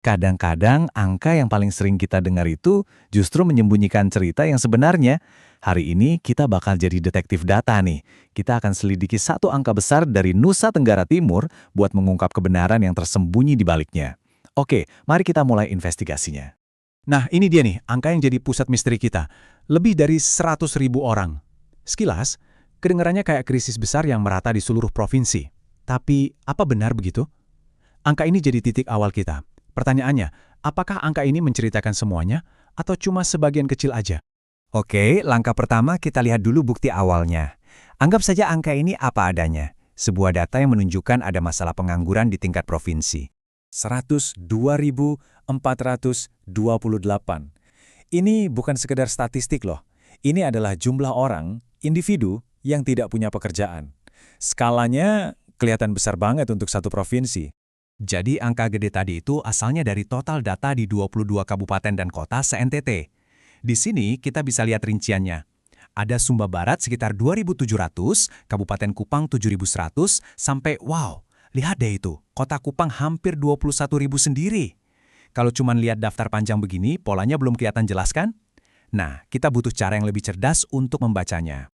Kadang-kadang angka yang paling sering kita dengar itu justru menyembunyikan cerita yang sebenarnya. Hari ini kita bakal jadi detektif data nih. Kita akan selidiki satu angka besar dari Nusa Tenggara Timur buat mengungkap kebenaran yang tersembunyi di baliknya. Oke, mari kita mulai investigasinya. Nah, ini dia nih, angka yang jadi pusat misteri kita. Lebih dari 100.000 orang. Sekilas, kedengarannya kayak krisis besar yang merata di seluruh provinsi. Tapi, apa benar begitu? Angka ini jadi titik awal kita. Pertanyaannya, apakah angka ini menceritakan semuanya, atau cuma sebagian kecil aja? Oke, langkah pertama kita lihat dulu bukti awalnya. Anggap saja angka ini apa adanya. Sebuah data yang menunjukkan ada masalah pengangguran di tingkat provinsi. 102.428. Ini bukan sekedar statistik loh. Ini adalah jumlah orang, individu, yang tidak punya pekerjaan. Skalanya kelihatan besar banget untuk satu provinsi. Jadi angka gede tadi itu asalnya dari total data di 22 kabupaten dan kota se-NTT. Di sini kita bisa lihat rinciannya. Ada Sumba Barat sekitar 2.700, Kabupaten Kupang 7.100, sampai wow, lihat deh itu, Kota Kupang hampir 21.000 sendiri. Kalau cuma lihat daftar panjang begini, polanya belum kelihatan jelas kan? Nah, kita butuh cara yang lebih cerdas untuk membacanya.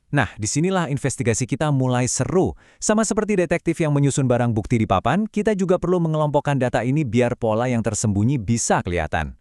Nah, disinilah investigasi kita mulai seru. Sama seperti detektif yang menyusun barang bukti di papan, kita juga perlu mengelompokkan data ini biar pola yang tersembunyi bisa kelihatan.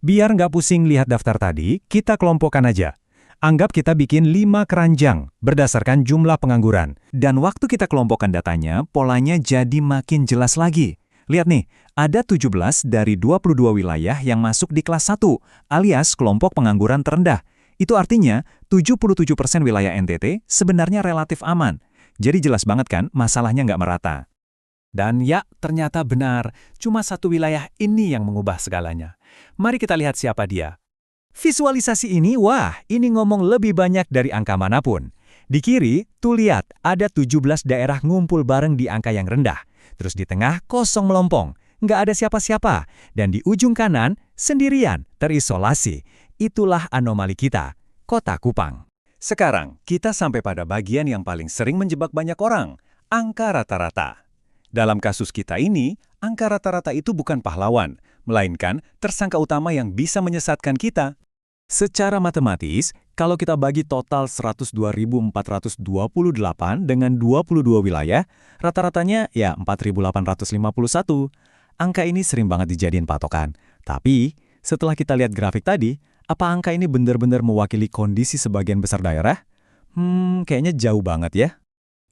Biar nggak pusing lihat daftar tadi, kita kelompokkan aja. Anggap kita bikin 5 keranjang berdasarkan jumlah pengangguran. Dan waktu kita kelompokkan datanya, polanya jadi makin jelas lagi. Lihat nih, ada 17 dari 22 wilayah yang masuk di kelas 1, alias kelompok pengangguran terendah. Itu artinya 77% wilayah NTT sebenarnya relatif aman. Jadi jelas banget kan masalahnya nggak merata. Dan ya, ternyata benar, cuma satu wilayah ini yang mengubah segalanya. Mari kita lihat siapa dia. Visualisasi ini, wah, ini ngomong lebih banyak dari angka manapun. Di kiri, tuh lihat, ada 17 daerah ngumpul bareng di angka yang rendah. Terus di tengah, kosong melompong. Nggak ada siapa-siapa. Dan di ujung kanan, sendirian, terisolasi. Itulah anomali kita, Kota Kupang. Sekarang, kita sampai pada bagian yang paling sering menjebak banyak orang, angka rata-rata. Dalam kasus kita ini, angka rata-rata itu bukan pahlawan, melainkan tersangka utama yang bisa menyesatkan kita. Secara matematis, kalau kita bagi total 102.428 dengan 22 wilayah, rata-ratanya ya 4.851. Angka ini sering banget dijadiin patokan. Tapi, setelah kita lihat grafik tadi, apa angka ini benar-benar mewakili kondisi sebagian besar daerah? Kayaknya jauh banget ya.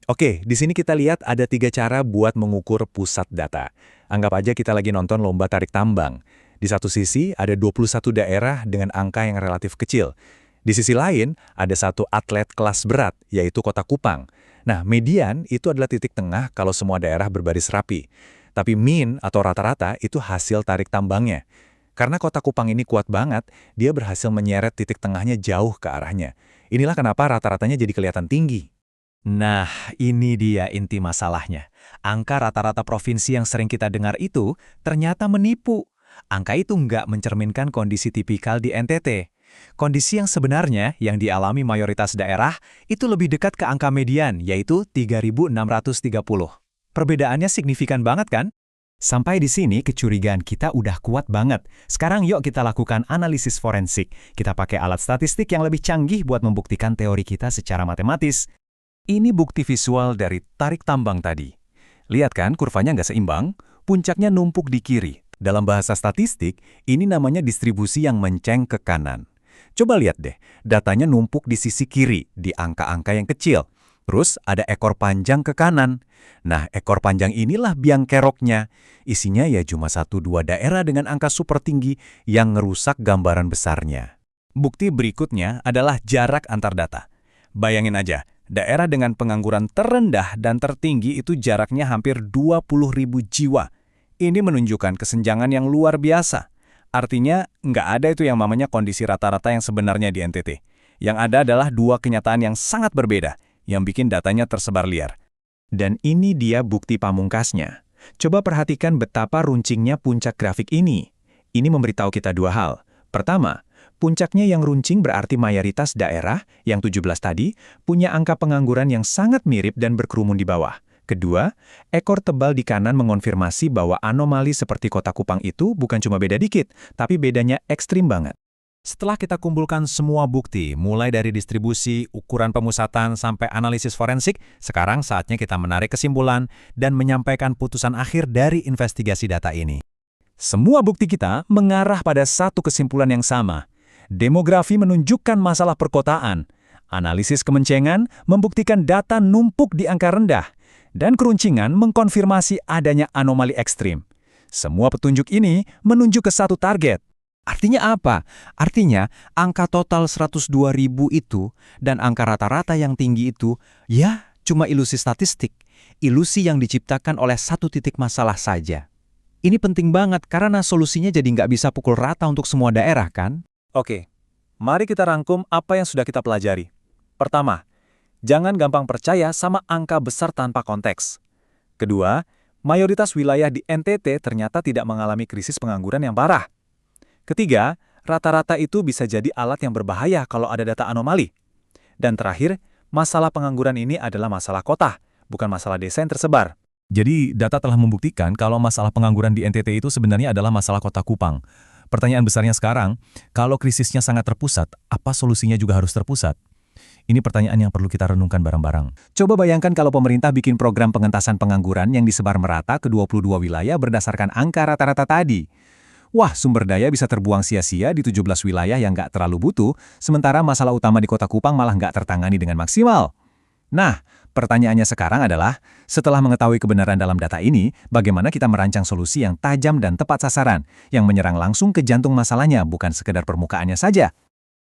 Oke, di sini kita lihat ada 3 cara buat mengukur pusat data. Anggap aja kita lagi nonton lomba tarik tambang. Di satu sisi ada 21 daerah dengan angka yang relatif kecil. Di sisi lain ada satu atlet kelas berat, yaitu Kota Kupang. Nah, median itu adalah titik tengah kalau semua daerah berbaris rapi. Tapi mean atau rata-rata itu hasil tarik tambangnya. Karena Kota Kupang ini kuat banget, dia berhasil menyeret titik tengahnya jauh ke arahnya. Inilah kenapa rata-ratanya jadi kelihatan tinggi. Nah, ini dia inti masalahnya. Angka rata-rata provinsi yang sering kita dengar itu ternyata menipu. Angka itu nggak mencerminkan kondisi tipikal di NTT. Kondisi yang sebenarnya yang dialami mayoritas daerah itu lebih dekat ke angka median, yaitu 3.630. Perbedaannya signifikan banget kan? Sampai di sini kecurigaan kita udah kuat banget. Sekarang yuk kita lakukan analisis forensik. Kita pakai alat statistik yang lebih canggih buat membuktikan teori kita secara matematis. Ini bukti visual dari tarik tambang tadi. Lihat kan kurvanya nggak seimbang? Puncaknya numpuk di kiri. Dalam bahasa statistik, ini namanya distribusi yang menceng ke kanan. Coba lihat deh, datanya numpuk di sisi kiri, di angka-angka yang kecil. Terus ada ekor panjang ke kanan. Nah, ekor panjang inilah biang keroknya. Isinya ya cuma 1-2 daerah dengan angka super tinggi yang ngerusak gambaran besarnya. Bukti berikutnya adalah jarak antar data. Bayangin aja, daerah dengan pengangguran terendah dan tertinggi itu jaraknya hampir 20.000 jiwa. Ini menunjukkan kesenjangan yang luar biasa. Artinya, nggak ada itu yang namanya kondisi rata-rata yang sebenarnya di NTT. Yang ada adalah 2 kenyataan yang sangat berbeda, yang bikin datanya tersebar liar. Dan ini dia bukti pamungkasnya. Coba perhatikan betapa runcingnya puncak grafik ini. Ini memberitahu kita 2 hal. Pertama, puncaknya yang runcing berarti mayoritas daerah, yang 17 tadi, punya angka pengangguran yang sangat mirip dan berkerumun di bawah. Kedua, ekor tebal di kanan mengonfirmasi bahwa anomali seperti Kota Kupang itu bukan cuma beda dikit, tapi bedanya ekstrim banget. Setelah kita kumpulkan semua bukti, mulai dari distribusi, ukuran pemusatan, sampai analisis forensik, sekarang saatnya kita menarik kesimpulan dan menyampaikan putusan akhir dari investigasi data ini. Semua bukti kita mengarah pada satu kesimpulan yang sama. Demografi menunjukkan masalah perkotaan. Analisis kemencengan membuktikan data numpuk di angka rendah. Dan keruncingan mengkonfirmasi adanya anomali ekstrim. Semua petunjuk ini menunjuk ke satu target. Artinya apa? Artinya angka total 102.000 itu dan angka rata-rata yang tinggi itu ya cuma ilusi statistik. Ilusi yang diciptakan oleh satu titik masalah saja. Ini penting banget karena solusinya jadi nggak bisa pukul rata untuk semua daerah kan? Oke, mari kita rangkum apa yang sudah kita pelajari. Pertama, jangan gampang percaya sama angka besar tanpa konteks. Kedua, mayoritas wilayah di NTT ternyata tidak mengalami krisis pengangguran yang parah. Ketiga, rata-rata itu bisa jadi alat yang berbahaya kalau ada data anomali. Dan terakhir, masalah pengangguran ini adalah masalah kota, bukan masalah desa yang tersebar. Jadi, data telah membuktikan kalau masalah pengangguran di NTT itu sebenarnya adalah masalah Kota Kupang. Pertanyaan besarnya sekarang, kalau krisisnya sangat terpusat, apa solusinya juga harus terpusat? Ini pertanyaan yang perlu kita renungkan bareng-bareng. Coba bayangkan kalau pemerintah bikin program pengentasan pengangguran yang disebar merata ke 22 wilayah berdasarkan angka rata-rata tadi. Wah, sumber daya bisa terbuang sia-sia di 17 wilayah yang nggak terlalu butuh, sementara masalah utama di Kota Kupang malah nggak tertangani dengan maksimal. Nah, pertanyaannya sekarang adalah, setelah mengetahui kebenaran dalam data ini, bagaimana kita merancang solusi yang tajam dan tepat sasaran, yang menyerang langsung ke jantung masalahnya, bukan sekedar permukaannya saja?